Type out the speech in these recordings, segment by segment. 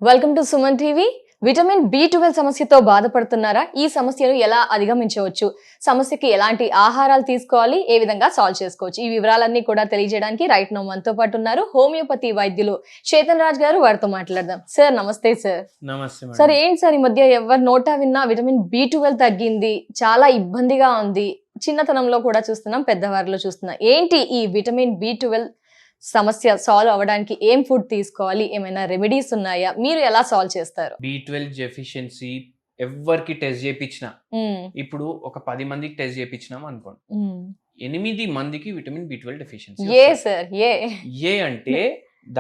Welcome to Suman TV. Vitamin B12 సమస్యతో బాధపడుతున్నారా? ఈ సమస్యను ఎలా అధిగమించవచ్చు? సమస్యకి ఎలాంటి ఆహారాలు తీసుకోవాలి? ఏ విధంగా సాల్వ్ చేసుకోవచ్చు? ఈ వివరాలన్నీ కూడా తెలియజేయడానికి రైట్ నౌ మనతో పాటు ఉన్నారు హోమియోపతి వైద్యులు చేతన్ రాజ్ గారు. వారితో మాట్లాడదాం. సార్ నమస్తే సార్. నమస్తే సార్, ఏంటి సార్ ఈ మధ్య ఎవరు నోటా విన్నా విటమిన్ B12 తగ్గింది, చాలా ఇబ్బందిగా ఉంది. చిన్నతనంలో కూడా చూస్తున్నాం, పెద్దవారిలో చూస్తున్నాం. ఏంటి ఈ విటమిన్ B12 సమస్య సాల్వ్ అవ్వడానికి ఏం ఫుడ్ తీసుకోవాలి? ఏమైనా రెమెడీస్ ఉన్నాయా? మీరు ఎలా సాల్వ్ చేస్తారు? B12 డెఫిషియన్సీ ఎవరికి టెస్ట్ చేయించినా, ఇప్పుడు ఒక 10 మందికి టెస్ట్ చేయించినాం అనుకోండి, 8 మందికి విటమిన్ B12 డెఫిషియన్సీ. ఏ సార్ ఏ అంటే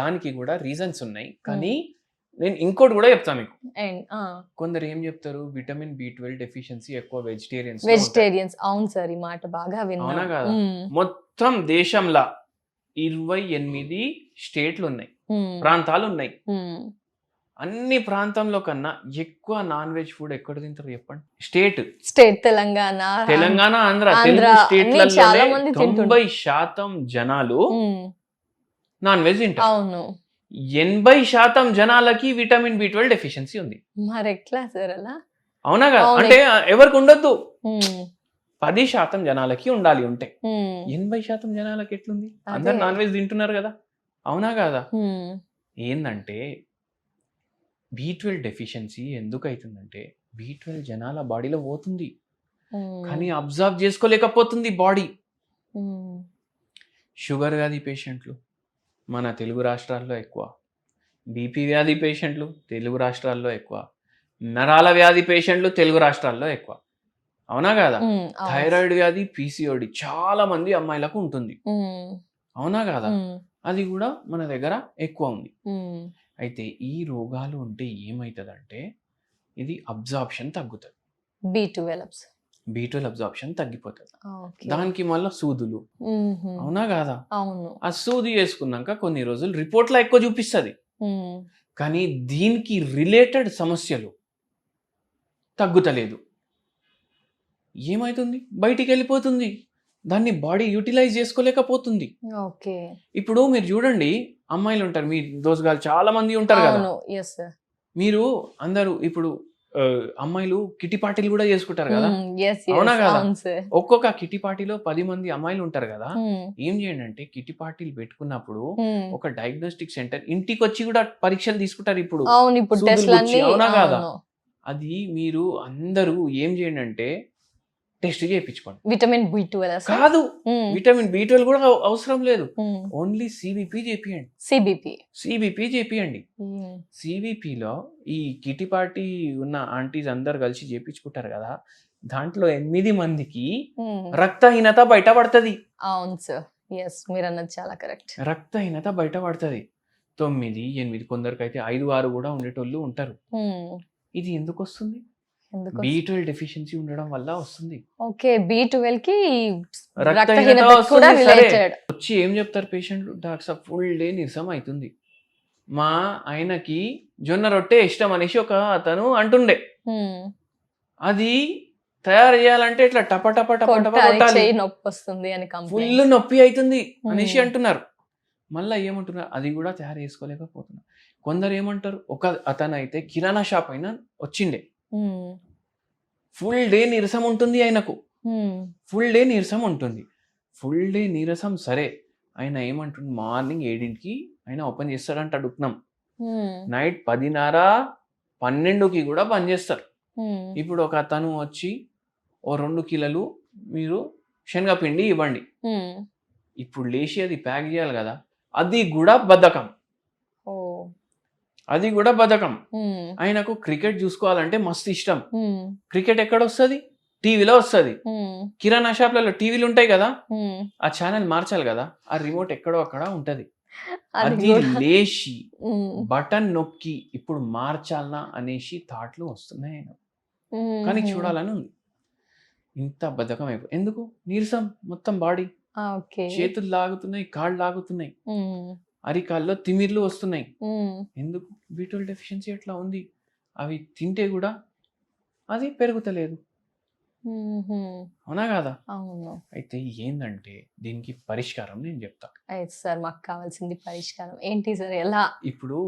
దానికి కూడా రీజన్స్ ఉన్నాయి. కానీ నేను ఇంకోటి కూడా చెప్తాను మీకు. కొందరు ఏం చెప్తారు, విటమిన్ B12 డెఫిషియన్సీ ఎక్కువ వెజిటేరియన్స్. అవును సార్, ఈ మాట బాగా విన్నా. అవునా కదా? మొత్తం దేశంలో 28 స్టేట్లు ఉన్నాయి, ప్రాంతాలు ఉన్నాయి. అన్ని ప్రాంతంలో కన్నా ఎక్కువ నాన్ వెజ్ ఫుడ్ ఎక్కడ తింటారు చెప్పండి? స్టేట్ తెలంగాణ, ఆంధ్ర తెలుగు స్టేట్లలో 90% జనాలు నాన్ వెజ్ తింటారు. అవును. 80% జనాలకి విటమిన్ B12 డెఫిషియన్సీ ఉంది. మరి ఎట్లా సార్ అలా? అవునా కదా? అంటే ఎవరికి ఉండొద్దు, 10% జనాలకి ఉండాలి. ఉంటే 80% జనాలకి ఎట్లుంది? అందరు నాన్ వెజ్ తింటున్నారు కదా, అవునా కదా? ఏందంటే B12 డెఫిషియన్సీ ఎందుకు అవుతుందంటే, B12 జనాల బాడీలో పోతుంది కానీ అబ్జర్వ్ చేసుకోలేకపోతుంది బాడీ. షుగర్ వ్యాధి పేషెంట్లు మన తెలుగు రాష్ట్రాల్లో ఎక్కువ, బీపీ వ్యాధి పేషెంట్లు తెలుగు రాష్ట్రాల్లో ఎక్కువ, నరాల వ్యాధి పేషెంట్లు తెలుగు రాష్ట్రాల్లో ఎక్కువ, అవునా కదా? థైరాయిడ్ వ్యాధి, PCOD చాలా మంది అమ్మాయిలకు ఉంటుంది, అవునా కదా? అది కూడా మన దగ్గర ఎక్కువ ఉంది. అయితే ఈ రోగాలు ఉంటే ఏమవుతుందంటే, ఇది అబ్జార్ప్షన్ తగ్గుతుంది, B12 అబ్జార్ప్షన్ తగ్గిపోతుంది. దానికి మళ్ళీ సూదులు, అవునా కాదా? ఆ సూది వేసుకున్నాక కొన్ని రోజులు రిపోర్ట్లో ఎక్కువ చూపిస్తుంది, కానీ దీనికి రిలేటెడ్ సమస్యలు తగ్గుతలేదు. ఏమైతుంది? బయటికి వెళ్ళిపోతుంది, దాన్ని బాడీ యూటిలైజ్ చేసుకోలేకపోతుంది. ఇప్పుడు మీరు చూడండి, అమ్మాయిలు ఉంటారు, మీ దోస్తుగాళ్ళు చాలా మంది ఉంటారు కదా, మీరు అందరూ ఇప్పుడు అమ్మాయిలు కిట్టి పార్టీలు కూడా చేసుకుంటారు కదా, అవునా కదా? ఒక్కొక్క కిట్టి పార్టీలో 10 మంది అమ్మాయిలు ఉంటారు కదా. ఏం చేయండి అంటే, కిట్టి పార్టీలు పెట్టుకున్నప్పుడు ఒక డయాగ్నోస్టిక్ సెంటర్ ఇంటికి వచ్చి కూడా పరీక్షలు తీసుకుంటారు ఇప్పుడు, అవునా కదా? అది మీరు అందరూ ఏం చేయండి అంటే, టెస్ట్ చేయించుకోండి. విటమిన్ B12 కాదు, విటమిన్ B12 కూడా అవసరం లేదు, ఓన్లీ CBP చేపియండి. CBP చేపియండి. CBPలో ఈ కిట్టి పార్టీ ఉన్న ఆంటీస్ అందరు కలిసి చేపించుకుంటారు కదా, దాంట్లో 8 మందికి రక్తహీనత బయటపడుతుంది. అవును సార్, మీరు అన్నది చాలా కరెక్ట్. రక్తహీనత బయటపడుతుంది. 9, 8, కొందరికైతే 5, 6 కూడా ఉండేటోళ్ళు ఉంటారు. ఇది ఎందుకు వస్తుంది? B12 డెఫిషియన్సీ ఉండడం వల్ల వస్తుంది. B12 కి రక్తహీనత కూడా రిలేటెడ్. వచ్చి ఏం చెప్తారు పేషెంట్లు, డాక్టర్ సాబ్ ఫుల్ డే నీరసం అవుతుంది, మా ఆయనకి జొన్న రొట్టె ఇష్టం అనేసి ఒక అతను అంటుండే, అది తయారు చేయాలంటే ఇట్లా టప ఫుల్ నొప్పి అవుతుంది అనేసి అంటున్నారు. మళ్ళీ ఏమంటున్నారు, అది కూడా తయారు చేసుకోలేకపోతున్నారు. కొందరు ఏమంటారు, ఒక అతను అయితే కిరాణా షాప్ అయినా వచ్చిండే, ఫుల్ డే నీరసం ఉంటుంది ఆయనకు, ఫుల్ డే నీరసం. సరే, ఆయన ఏమంటుంది, మార్నింగ్ 7కి ఆయన ఓపెన్ చేస్తాడంట డుక్నం, నైట్ 10:30, 12కి కూడా బంద్ చేస్తారు. ఇప్పుడు ఒక అతను వచ్చి ఓ 2 కిలోలు మీరు శనగపిండి ఇవ్వండి, ఇప్పుడు లేచి అది ప్యాక్ చేయాలి కదా, అది కూడా బద్ధకం. ఆయనకు క్రికెట్ చూసుకోవాలంటే మస్తు ఇష్టం. క్రికెట్ ఎక్కడ వస్తుంది? టీవీలో వస్తుంది. కిరాణా షాప్లలో టీవీలు ఉంటాయి కదా, ఆ ఛానల్ మార్చాలి కదా, ఆ రిమోట్ ఎక్కడో అక్కడ ఉంటది, అది లేచి బటన్ నొక్కి ఇప్పుడు మార్చాలనా అనేసి థాట్లు వస్తున్నాయి ఆయన, కానీ చూడాలని ఉంది. ఇంత బద్ధకం అయిపోయి ఎందుకు? నీరసం మొత్తం బాడీ, చేతులు లాగుతున్నాయి, కాళ్ళు లాగుతున్నాయి, అరికాల్లో తిమిర్లు వస్తున్నాయి. ఎందుకు? B12 డెఫిషియన్సీ ఎట్లా ఉంది. అవి తింటే కూడా అది పెరుగుతలేదు. అవునా కదా? అవును. అయితే ఏందంటే దీనికి పరిష్కారం నేను చెప్తా. అయితే సార్ మాకు కావాల్సింది పరిష్కారం ఏంటి సార్? ఎలా? ఇప్పుడు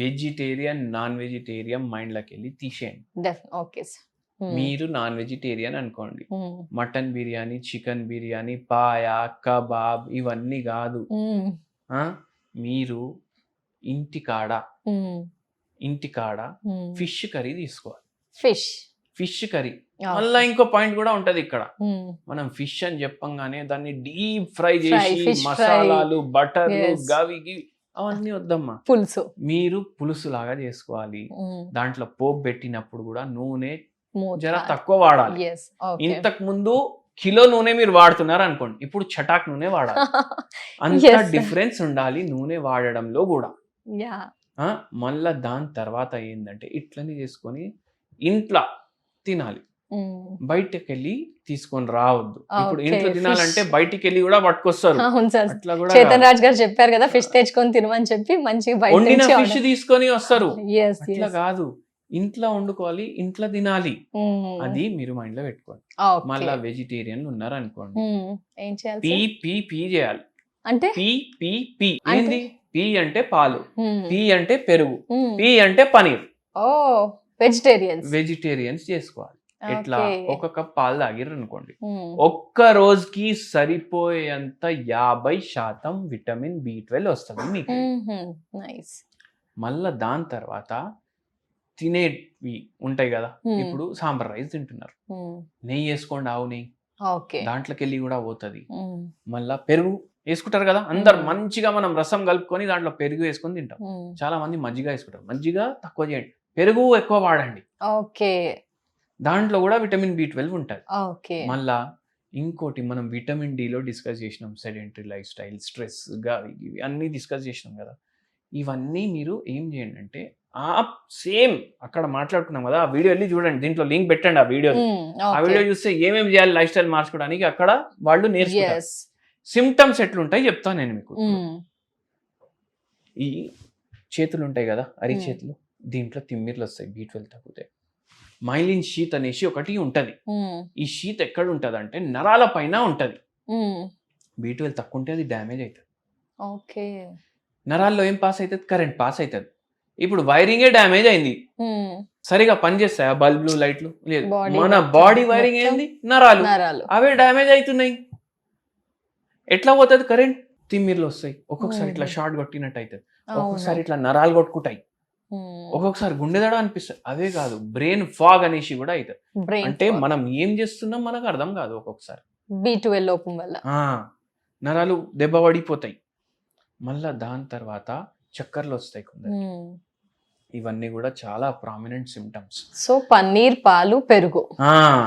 వెజిటేరియన్ నాన్ వెజిటేరియన్ మైండ్లోకి వెళ్ళి తీసేయండి. Okay sir. మీరు నాన్ వెజిటేరియన్ అనుకోండి, mutton biryani, chicken biryani, paya, kebab ఇవన్నీ కాదు. మీరు ఇంటికాడ ఫిష్ కర్రీ తీసుకోవాలి. Fish curry. మళ్ళా ఇంకో పాయింట్ కూడా ఉంటది ఇక్కడ. మనం ఫిష్ అని చెప్పంగానే దాన్ని డీప్ ఫ్రై చేసి మసాలాలు, బటర్, గవి అవన్నీ వద్దమ్మా. పులుసు మీరు పులుసు లాగా చేసుకోవాలి. దాంట్లో పోపు పెట్టినప్పుడు కూడా నూనె జర తక్కువ వాడాలి. ఇంతకు ముందు కిలో నూనె మీరు వాడుతున్నారు అనుకోండి, ఇప్పుడు చటాక్ నూనె వాడాలి. అంత డిఫరెన్స్ ఉండాలి నూనె వాడడంలో కూడా. మళ్ళా దాని తర్వాత ఏంటంటే ఇట్లని చేసుకొని ఇంట్లో తినాలి, బయటకు వెళ్ళి తీసుకొని రావద్దు. ఇప్పుడు ఇంట్లో తినాలంటే బయటికి వెళ్ళి కూడా పట్టుకొస్తారు. అట్లా కూడా చేతన్ రాజ్ గారు చెప్పారు కదా, ఫిష్ తెచ్చుకొని తినమని చెప్పి మంచిగా వండిన ఫిష్ తీసుకొని వస్తారు. అట్లా కాదు, ఇంట్లో వండుకోవాలి, ఇంట్లో తినాలి. అది మీరు మైండ్ లో పెట్టుకోండి. మళ్ళా వెజిటేరియన్లు ఉన్నారు అనుకోండి, పీ చేయాలి. అంటే పీ ఏంది? పీ అంటే పాలు, పీ అంటే పెరుగు, పీ అంటే పనీర్. వెజిటేరియన్స్ చేసుకోవాలి. ఎట్లా? ఒక కప్ పాలు తాగిర్రు అనుకోండి, ఒక్క రోజుకి సరిపోయేంత 50% విటమిన్ B12 వస్తుంది మీకు. మళ్ళా దాని తర్వాత తినేవి ఉంటాయి కదా, ఇప్పుడు సాంబార్ రైస్ తింటున్నారు, నెయ్యి వేసుకోండి, ఆవు నెయ్యి, దాంట్లోకి వెళ్ళి కూడా పోతుంది. మళ్ళా పెరుగు వేసుకుంటారు కదా అందరు, మంచిగా మనం రసం కలుపుకొని దాంట్లో పెరుగు వేసుకొని తింటాం. చాలా మంది మజ్జిగ వేసుకుంటారు, మజ్జిగ తక్కువ చేయండి, పెరుగు ఎక్కువ వాడండి. దాంట్లో కూడా విటమిన్ B12 ఉంటుంది. మళ్ళా ఇంకోటి మనం విటమిన్ డిలో డిస్కస్ చేసినాం, సెడెంటరీ లైఫ్ స్టైల్, స్ట్రెస్, ఇవి అన్ని డిస్కస్ చేసినాం కదా. ఇవన్నీ మీరు ఏం చేయండి అంటే సేమ్ అక్కడ మాట్లాడుకున్నాం కదా, ఆ వీడియో వెళ్ళి చూడండి, దీంట్లో లింక్ పెట్టండి ఆ వీడియో చూస్తే ఏమేమి చేయాలి లైఫ్ స్టైల్ మార్చుకోవడానికి అక్కడ వాళ్ళు నేర్చుకుంటారు. సిమ్టమ్స్ ఎట్లుంటాయి చెప్తాను నేను మీకు. ఈ చేతులు ఉంటాయి కదా, అరిచేతులు, దీంట్లో తిమ్మిర్లు వస్తాయి, B12 తగ్గుతాయి. మైలిన్ షీత్ అనేసి ఒకటి ఉంటది. ఈ షీత్ ఎక్కడ ఉంటది అంటే నరాల పైన ఉంటది. B12 తక్కువ ఉంటే అది డ్యామేజ్ అవుతుంది. నరాల్లో ఏం పాస్ అవుతుంది? కరెంట్ పాస్ అవుతుంది. ఇప్పుడు వైరింగే డ్యామేజ్ అయింది, సరిగా పనిచేస్తాయి ఆ బల్బులు, లైట్లు? లేదు. మన బాడీ వైరింగ్ ఏంది? నరాలు, అవే డ్యామేజ్ అవుతున్నాయి. ఎట్లా పోతుంది కరెంట్? తిమ్మిర్లు వస్తాయి, ఒక్కొక్కసారి ఇట్లా షార్ట్ కొట్టినట్టు అవుతుంది, ఒక్కొక్కసారి ఇట్లా నరాలు కొట్టుకుంటాయి, ఒక్కొక్కసారి గుండెదడ అనిపిస్తుంది. అవే కాదు, బ్రెయిన్ ఫాగ్ అనేసి కూడా అవుతుంది. అంటే మనం ఏం చేస్తున్నాం మనకు అర్థం కాదు ఒక్కొక్కసారి. B12 లోపం వల్ల నరాలు దెబ్బ పడిపోతాయి. మళ్ళా దాని తర్వాత చక్కర్లు వస్తాయి కొందరు. ఇవన్నీ కూడా చాలా ప్రామినెంట్ సిమ్టమ్స్. సో పన్నీర్, పాలు, పెరుగు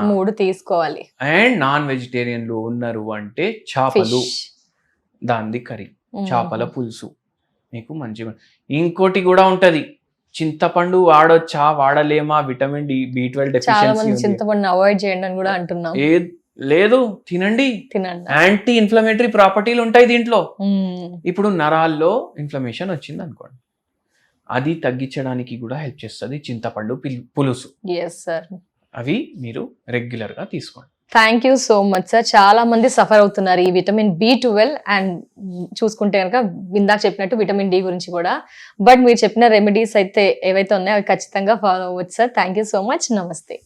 3 తీసుకోవాలి. అండ్ నాన్ వెజిటేరియన్లు ఉన్నారు అంటే చేపలు, దాని కర్రీ, చేపల పులుసు మీకు మంచిగా. ఇంకోటి కూడా ఉంటది, చింతపండు వాడొచ్చా వాడలేమా? Vitamin B12 deficiency. చింతపండు అవాయిడ్ చేయండి అని కూడా అంటున్నాం. లేదు, తినండి. యాంటీ ఇన్ఫ్లమేటరీ ప్రాపర్టీలు ఉంటాయి దీంట్లో. ఇప్పుడు నరాల్లో ఇన్ఫ్లమేషన్ వచ్చింది అనుకోండి, అది తగ్గించడానికి కూడా హెల్ప్ చేస్తుంది చింతపండు పులుసు. అవి మీరు రెగ్యులర్ గా తీసుకోండి. Thank you so much sir. చాలా మంది సఫర్ అవుతున్నారు ఈ విటమిన్ B12 అండ్ చూసుకుంటే కనుక ఇందాక చెప్పినట్టు విటమిన్ D గురించి కూడా. బట్ మీరు చెప్పిన రెమెడీస్ అయితే ఏవైతే ఉన్నాయో అవి ఖచ్చితంగా ఫాలో అవ్వచ్చు sir. Thank you so much. నమస్తే.